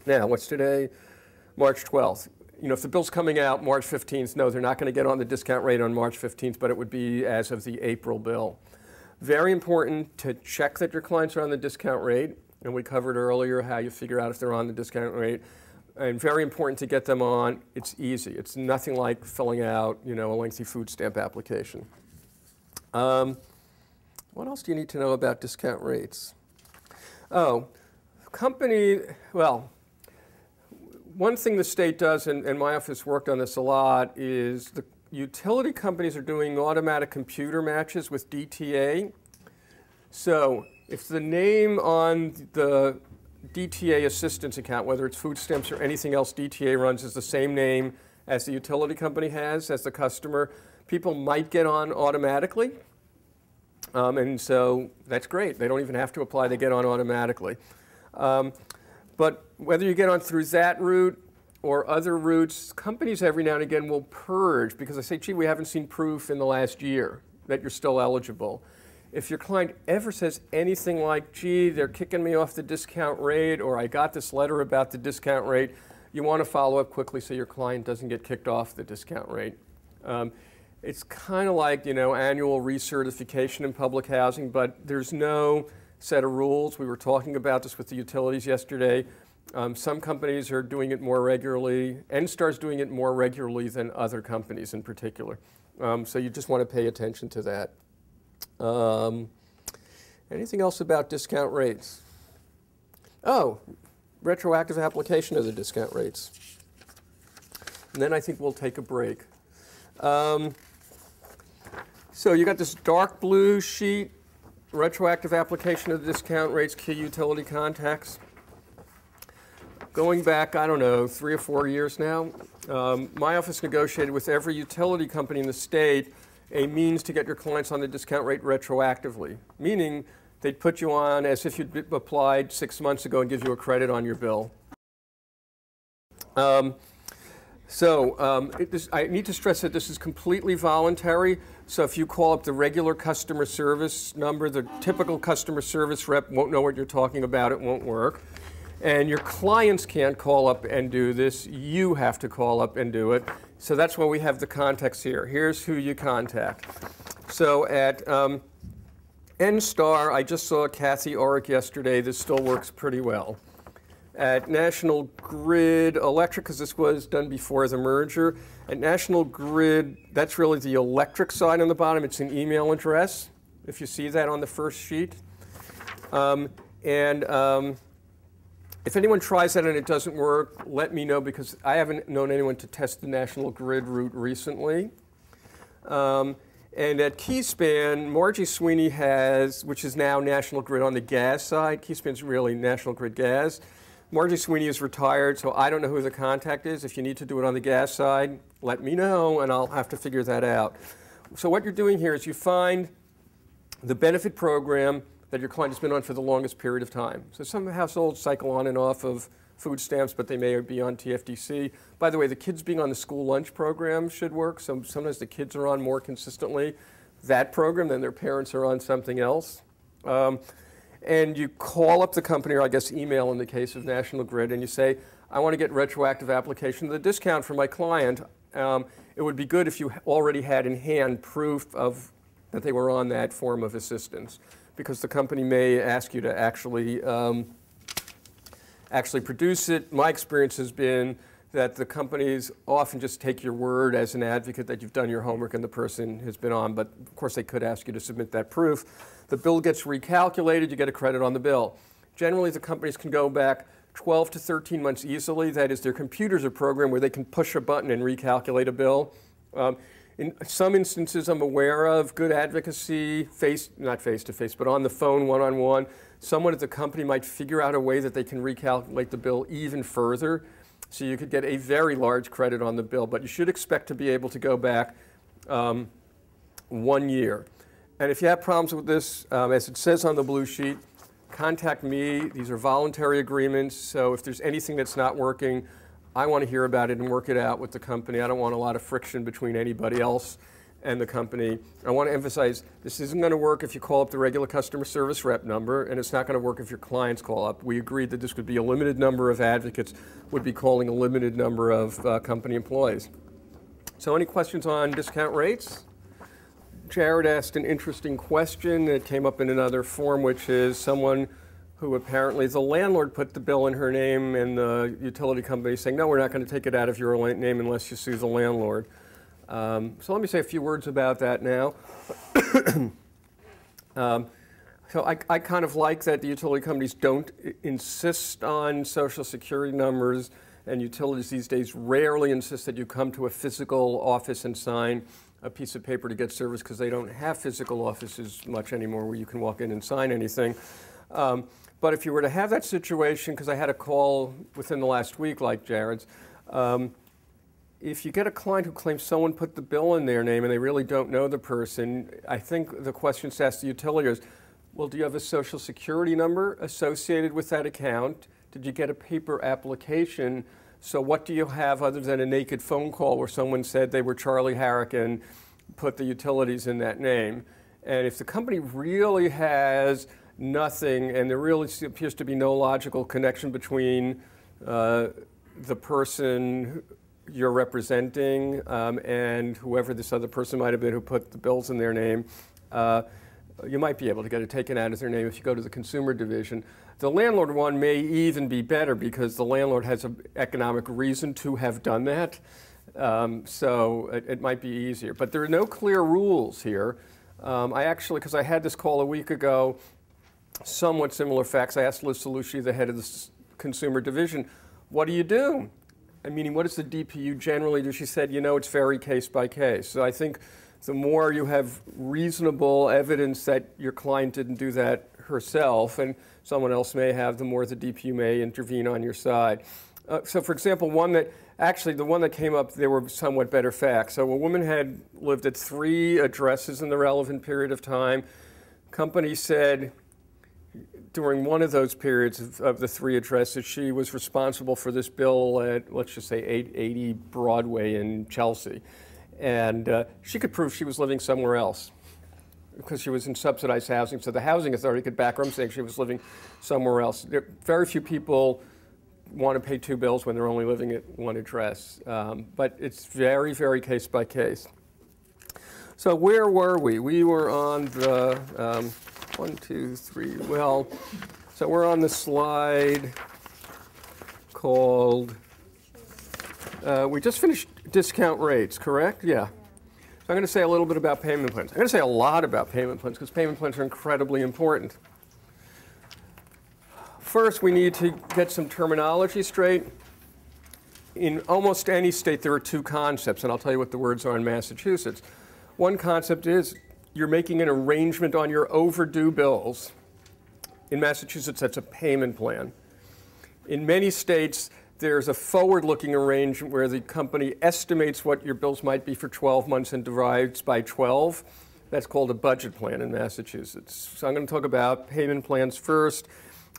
Now, what's today? March 12th. You know, if the bill's coming out March 15th, no, they're not going to get on the discount rate on March 15th, but it would be as of the April bill. Very important to check that your clients are on the discount rate, and we covered earlier how you figure out if they're on the discount rate. And very important to get them on. It's easy. It's nothing like filling out, you know, a lengthy food stamp application. What else do you need to know about discount rates? Oh, company, well, one thing the state does, and my office worked on this a lot, is the utility companies are doing automatic computer matches with DTA. So if the name on the DTA assistance account, whether it's food stamps or anything else DTA runs, is the same name as the utility company has as the customer, people might get on automatically. And so that's great. They don't even have to apply. They get on automatically. But whether you get on through that route or other routes, companies every now and again will purge because they say, gee, we haven't seen proof in the last year that you're still eligible. If your client ever says anything like, gee, they're kicking me off the discount rate, or I got this letter about the discount rate, you want to follow up quickly so your client doesn't get kicked off the discount rate. It's kind of like, you know, annual recertification in public housing, but there's no set of rules. We were talking about this with the utilities yesterday. Some companies are doing it more regularly. NSTAR's doing it more regularly than other companies in particular. So you just want to pay attention to that. Anything else about discount rates? Oh, retroactive application of the discount rates. And then I think we'll take a break. So you got this dark blue sheet, retroactive application of the discount rates, key utility contacts. Going back, I don't know, 3 or 4 years now, my office negotiated with every utility company in the state a means to get your clients on the discount rate retroactively, meaning they'd put you on as if you'd applied 6 months ago and give you a credit on your bill. I need to stress that this is completely voluntary. So if you call up the regular customer service number, the typical customer service rep won't know what you're talking about. It won't work. And your clients can't call up and do this. You have to call up and do it. So that's why we have the contacts here. Here's who you contact. So at NSTAR, I just saw Kathy Orick yesterday. This still works pretty well. At National Grid Electric, because this was done before the merger, at National Grid, that's really the electric side on the bottom. It's an email address, if you see that on the first sheet. If anyone tries that and it doesn't work, let me know, because I haven't known anyone to test the National Grid route recently. And at Keyspan, Margie Sweeney has, which is now National Grid on the gas side. Keyspan's really National Grid Gas. Margie Sweeney is retired, so I don't know who the contact is. If you need to do it on the gas side, let me know, and I'll have to figure that out. So what you're doing here is you find the benefit program that your client has been on for the longest period of time. So some households cycle on and off of food stamps, but they may be on TFDC. By the way, the kids being on the school lunch program should work. So sometimes the kids are on more consistently that program than their parents are on something else. And you call up the company, or I guess email in the case of National Grid, and you say, I want to get retroactive application of the discount for my client. It would be good if you already had in hand proof of that they were on that form of assistance, because the company may ask you to actually produce it. My experience has been that the companies often just take your word as an advocate that you've done your homework and the person has been on, but of course they could ask you to submit that proof. The bill gets recalculated, you get a credit on the bill. Generally, the companies can go back 12 to 13 months easily. That is, their computers are programmed where they can push a button and recalculate a bill. In some instances I'm aware of, good advocacy, not face-to-face, but on the phone, one-on-one, someone at the company might figure out a way that they can recalculate the bill even further. So you could get a very large credit on the bill, but you should expect to be able to go back 1 year. And if you have problems with this, as it says on the blue sheet, contact me. These are voluntary agreements, so if there's anything that's not working, I want to hear about it and work it out with the company. I don't want a lot of friction between anybody else and the company. I want to emphasize, this isn't going to work if you call up the regular customer service rep number, and it's not going to work if your clients call up. We agreed that this would be a limited number of advocates would be calling a limited number of company employees. So any questions on discount rates? Jared asked an interesting question that came up in another form, which is someone who apparently the landlord put the bill in her name and the utility company saying, no, we're not going to take it out of your name unless you sue the landlord. So let me say a few words about that now. So I kind of like that the utility companies don't insist on Social Security numbers, and utilities these days rarely insist that you come to a physical office and sign a piece of paper to get service, because they don't have physical offices much anymore where you can walk in and sign anything. But if you were to have that situation, because I had a call within the last week like Jared's, if you get a client who claims someone put the bill in their name and they really don't know the person, I think the question to ask the utility is, well, do you have a Social Security number associated with that account? Did you get a paper application? So what do you have other than a naked phone call where someone said they were Charlie Herrick and put the utilities in that name? And if the company really has nothing and there really appears to be no logical connection between the person you're representing and whoever this other person might have been who put the bills in their name, you might be able to get it taken out of their name if you go to the consumer division. The landlord one may even be better because the landlord has an economic reason to have done that. So it might be easier. But there are no clear rules here. I actually, because I had this call a week ago, somewhat similar facts. I asked Liz Salucci, the head of the consumer division, what do you do? I mean, what does the DPU generally do? She said, you know, it's very case by case. So I think the more you have reasonable evidence that your client didn't do that herself and someone else may have, the more the DPU may intervene on your side. So for example, the one that came up, there were somewhat better facts. So a woman had lived at 3 addresses in the relevant period of time. Company said during one of those periods of the 3 addresses, she was responsible for this bill at, let's just say, 880 Broadway in Chelsea. And she could prove she was living somewhere else because she was in subsidized housing. So the housing authority could back her up saying she was living somewhere else. Very few people want to pay 2 bills when they're only living at 1 address. But it's very, very case by case. So where were we? We were on the 1, 2, 3, well, so we're on the slide called, we just finished discount rates, correct? Yeah. So I'm going to say a little bit about payment plans. I'm going to say a lot about payment plans because payment plans are incredibly important. First, we need to get some terminology straight. In almost any state, there are 2 concepts, and I'll tell you what the words are in Massachusetts. One concept is you're making an arrangement on your overdue bills. In Massachusetts, that's a payment plan. In many states, there's a forward-looking arrangement where the company estimates what your bills might be for 12 months and divides by 12. That's called a budget plan in Massachusetts. So I'm going to talk about payment plans first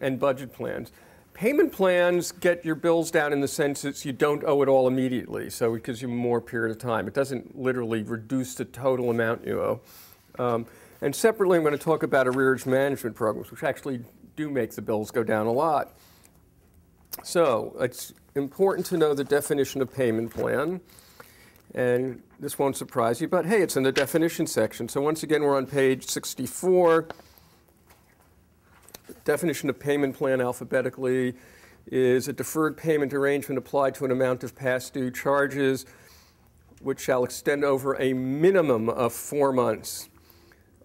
and budget plans. Payment plans get your bills down in the sense that you don't owe it all immediately, so it gives you more period of time. It doesn't literally reduce the total amount you owe. And separately, I'm going to talk about arrearage management programs, which actually do make the bills go down a lot. So it's important to know the definition of payment plan. And this won't surprise you, but hey, it's in the definition section. So once again, we're on page 64. Definition of payment plan alphabetically is a deferred payment arrangement applied to an amount of past due charges which shall extend over a minimum of 4 months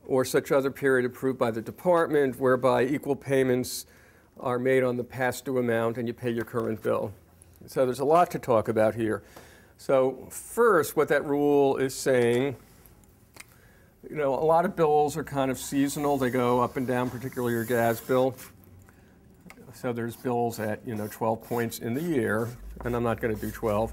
or such other period approved by the department whereby equal payments are made on the past due amount and you pay your current bill. So there's a lot to talk about here. So first, what that rule is saying, you know, a lot of bills are kind of seasonal. They go up and down, particularly your gas bill. So there's bills at, 12 points in the year, and I'm not going to do 12.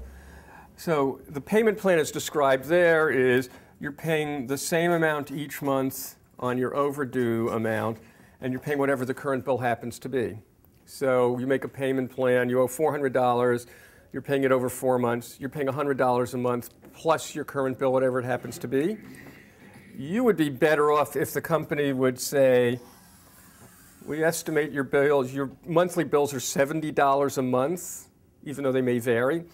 So the payment plan as described there is you're paying the same amount each month on your overdue amount, and you're paying whatever the current bill happens to be. So you make a payment plan, you owe $400, you're paying it over 4 months, you're paying $100 a month plus your current bill, whatever it happens to be. You would be better off if the company would say, we estimate your bills, your monthly bills are $70 a month, even though they may vary.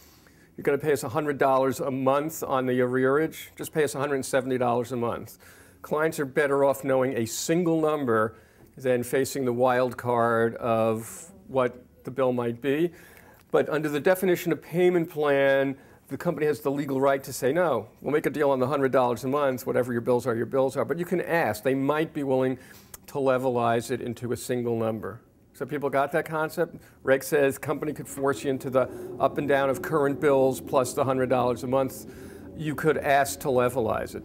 You're going to pay us $100 a month on the arrearage, just pay us $170 a month. Clients are better off knowing a single number than facing the wild card of what the bill might be. But under the definition of payment plan, the company has the legal right to say, no, we'll make a deal on the $100 a month, whatever your bills are. But you can ask. They might be willing to levelize it into a single number. So people got that concept? Reg says company could force you into the up and down of current bills plus the $100 a month. You could ask to levelize it.